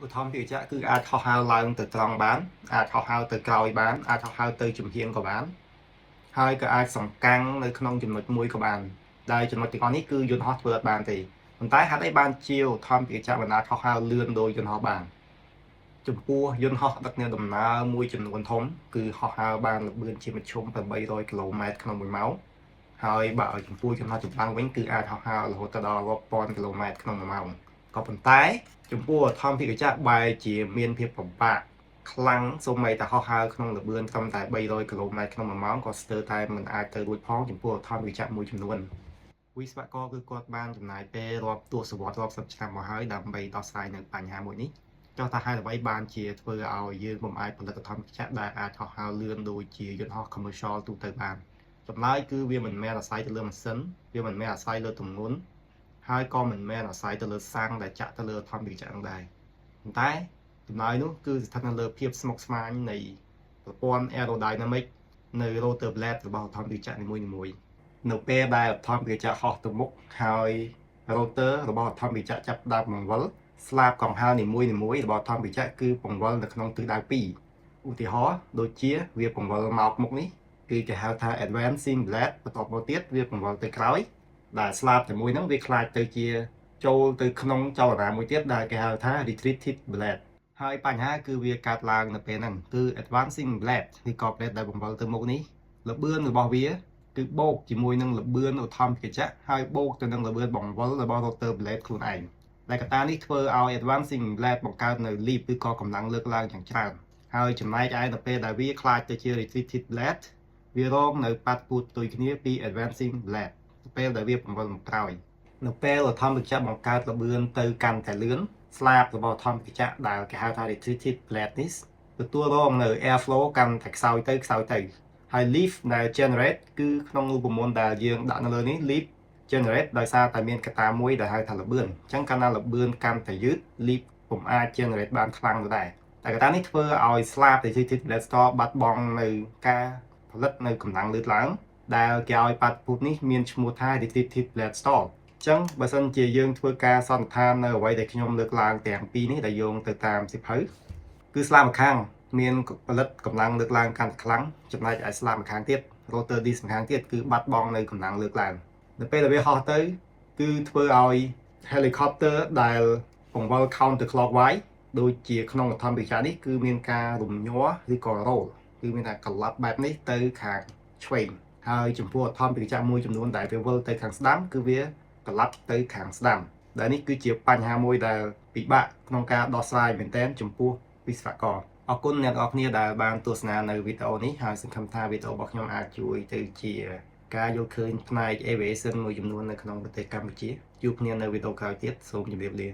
ឧទាហរណ៍ពីចាក់គឺអាចខុសហៅឡើងទៅត្រង់បានអាចខុសហៅទៅក្រោយបានអាចខុសហៅទៅជំហានក៏បានហើយក៏អាចសង្កាំងនៅក្នុងចំណុចមួយក៏បានដែលចំណុចទាំងអស់នេះគឺយន្តហោះធ្វើអត់បានទេប៉ុន្តែហេតុអីបានជាឧទាហរណ៍ពីចាក់បណ្ដាខុសហៅលឿនដោយយន្តហោះបានចំពោះយន្តហោះដឹកអ្នកដំណើរមួយចំនួនធំគឺហោះហើរបានល្បឿនជាមធ្យម800គីឡូម៉ែត្រក្នុង1ម៉ោងហើយបើឲ្យចំពោះយន្តហោះចម្បាំងវិញគឺអាចហោះហើររហូតដល់រាប់ពាន់គីឡូម៉ែត្រក្នុង1ម៉ោងក៏ប៉ុន្តែចំពោះធម្មភិកចៈបែរជាមានភាពពិបាកខ្លាំងសូម្បីតែហោះហើរក្នុងល្បឿនត្រឹមតែ300គីឡូម៉ែត្រក្នុង1ម៉ោងក៏ស្ទើរតែមិនអាចទៅរួចផងចំពោះធម្មភិកចៈមួយចំនួនវិស្វករគឺគាត់បានចំណាយពេលរាប់ទសវត្សរ៍រាប់សិបឆ្នាំមកហើយដើម្បីដោះស្រាយនៅបញ្ហាមួយនេះចុះថាហេតុអ្វីបានជាធ្វើឲ្យយើងមិនអាចផលិតធម្មភិកចៈដែលអាចហោះហើរលឿនដូចជាយន្តហោះ commercial ទូទៅបានចម្លើយគឺវាមិនមែនអាស្រ័យទៅលើម៉ាស៊ីនវាមិនមែនអាស្រ័យលើទម្ងន់ហើយក៏មិនមែនអាស្រ័យទៅលើសាំងដែលចាក់ទៅលើធម្មវិជ្ជានឹងដែរប៉ុន្តែចម្លើយនោះគឺស្ថិតនៅលើភាពស្មុគស្មាញនៃប្រព័ន្ធ aerodynamic នៅ rotor blade របស់ធម្មវិជ្ជានីមួយៗនៅពេលដែលធម្មវិជ្ជាហោះទៅមុខហើយ rotor របស់ធម្មវិជ្ជាចាប់ផ្ដើមបង្វិលស្លាបកង្ហារនីមួយៗរបស់ធម្មវិជ្ជាគឺបង្វិលនៅក្នុងទិសដៅពីរឧទាហរណ៍ដូចជាវាបង្វិលមកមុខនេះគឺគេហៅថា advancing blade បន្ទាប់មកទៀតវាបង្វិលទៅក្រោយដែលស្លាបជាមួយហ្នឹងវាខ្លាចទៅជាចូលទៅក្នុងចលនាមួយទៀតដែលគេហៅថា retreated blade ហើយបញ្ហាគឺវាកើតឡើងនៅពេលហ្នឹងគឺ advancing blade ឬក៏ blade ដែលបង្វិលទៅមុខនេះល្បឿនរបស់វាគឺបូកជាមួយនឹងល្បឿនឧទ្ធម្ភាគចៈហើយបូកទៅនឹងល្បឿនបង្វិលរបស់ rotor blade ខ្លួនឯងដែលកត្តានេះធ្វើឲ្យ advancing blade បង្កើតនៅ leap ឬក៏កម្លាំងលើកឡើងយ៉ាងច្រើនហើយចំណែកឯនៅពេលដែលវាខ្លាចទៅជា retreated blade វារងនៅបាត់ពូតផ្ទុយគ្នាពី advancing blade ពេលដែលវាបង្វិលមកក្រោយនៅពេលធម្មវិជ្ជាបង្កើតល្បឿនទៅកាន់តែលឿនស្លាបរបស់ធម្មវិជ្ជាដែលគេហៅថា retreated blade នេះទទួលរងនៅ air flow កាន់តែខ្សោយទៅហើយ leaf ដែល generate គឺក្នុងរូបមន្តដែលយើងដាក់នៅលើនេះ leaf generate ដោយសារតែមានកត្តាមួយដែលហៅថាល្បឿនអញ្ចឹងកាលណាល្បឿនកាន់តែយឺត leaf ពុំអាច generate បានខ្លាំងនោះដែរតែកត្តានេះធ្វើឲ្យស្លាប retreated blade store បាត់បង់នៅការផលិតនៅកម្លាំងលើកឡើងដែលគេឲ្យបាត់ពូតនេះមានឈ្មោះថា retreated blade store អញ្ចឹងបើសិនជាយើងធ្វើការសន្និដ្ឋាននៅអ្វីដែលខ្ញុំលើកឡើងទាំងពីរនេះដែលយោងទៅតាមសិភៅគឺស្លាបម្ខាងមានផលិតកម្លាំងលើកឡើងកាន់តែខ្លាំងចំណែកឯស្លាបម្ខាងទៀត rotor disc ម្ខាងទៀតគឺបាត់បង់នៅកម្លាំងលើកឡើងនៅពេលដែលវាហោះទៅគឺធ្វើឲ្យ helicopter ដែលបង្វិល counter clockwise ដូចជាក្នុងធម្មវិជ្ជានេះគឺមានការរំញ័រឬក៏ roll គឺមានតែក្លាប់បែបនេះទៅខាងឆ្វេងហើយចំពោះធម្មវិជ្ជាមួយចំនួនដែលវាវិលទៅខាងស្ដាំគឺវាក្លាប់ទៅខាងស្ដាំដែលនេះគឺជាបញ្ហាមួយដែលពិបាកក្នុងការដោះស្រាយមែនទែនចំពោះវិស្វករអរគុណអ្នកនរគ្នាដែលបានទស្សនានៅវីដេអូនេះហើយសង្ឃឹមថាវីដេអូរបស់ខ្ញុំអាចជួយទៅជាការយល់ឃើញផ្នែក aviation មួយចំនួននៅក្នុងប្រទេសកម្ពុជាជួបគ្នានៅវីដេអូក្រោយទៀតសូមជម្រាបលា